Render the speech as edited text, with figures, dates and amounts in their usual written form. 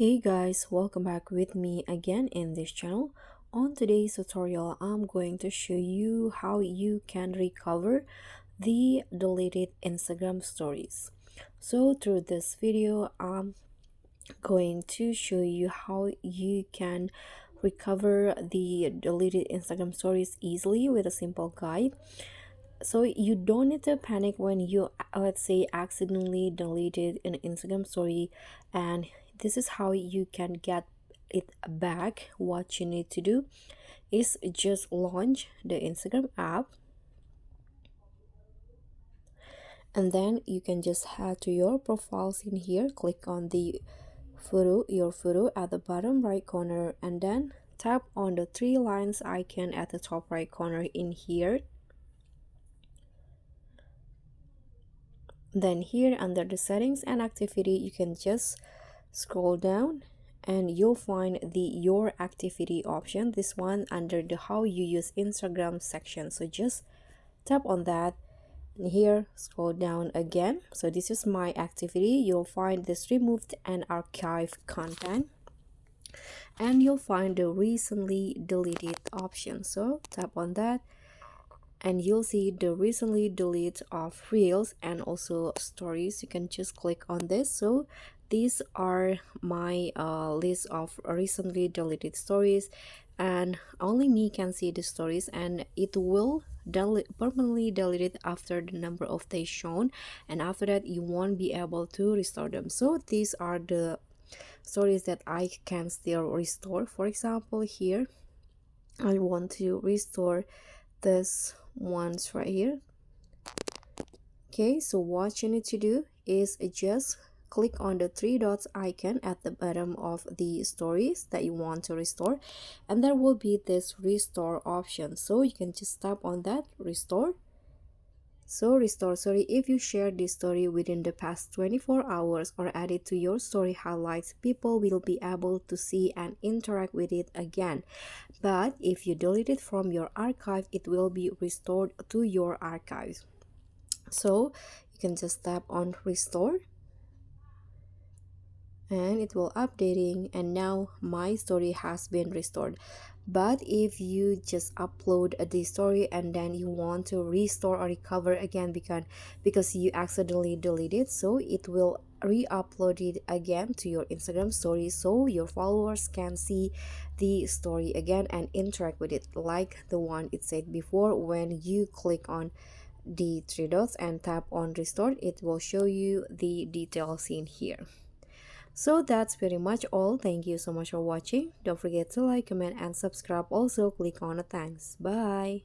Hey guys, welcome back with me again in this channel. On today's tutorial, I'm going to show you how you can recover the deleted Instagram stories. So through this video, I'm going to show you how you can recover the deleted Instagram stories easily with a simple guide. So you don't need to panic when you, let's say, accidentally deleted an Instagram story, and this is how you can get it back. What you need to do is just launch the Instagram app, and then you can just head to your profiles in here, click on the photo, your photo at the bottom right corner, and then tap on the three lines icon at the top right corner in here. Then here under the settings and activity, you can just scroll down and you'll find the your activity option, this one under the how you use Instagram section. So just tap on that, and here scroll down again. So this is my activity. You'll find this removed and archived content, and you'll find the recently deleted option. So tap on that and you'll see the recently deleted of reels and also stories. You can just click on this. So these are my list of recently deleted stories, and only me can see the stories, and it will permanently delete it after the number of days shown, and after that you won't be able to restore them. So these are the stories that I can still restore. For example, here I want to restore this ones right here. Okay, so what you need to do is just click on the three dots icon at the bottom of the stories that you want to restore, and there will be this restore option. So you can just tap on that, restore. So restore story, if you share this story within the past 24 hours or add it to your story highlights, people will be able to see and interact with it again. But if you delete it from your archive, it will be restored to your archives. So you can just tap on restore and it will updating, and now my story has been restored. But if you just upload the story and then you want to restore or recover again because you accidentally deleted, so it will re-upload it again to your Instagram story, so your followers can see the story again and interact with it like the one it said before. When you click on the three dots and tap on restore, it will show you the details in here. So that's pretty much all. Thank you so much for watching. Don't forget to like, comment, and subscribe. Also click on the thanks. Bye.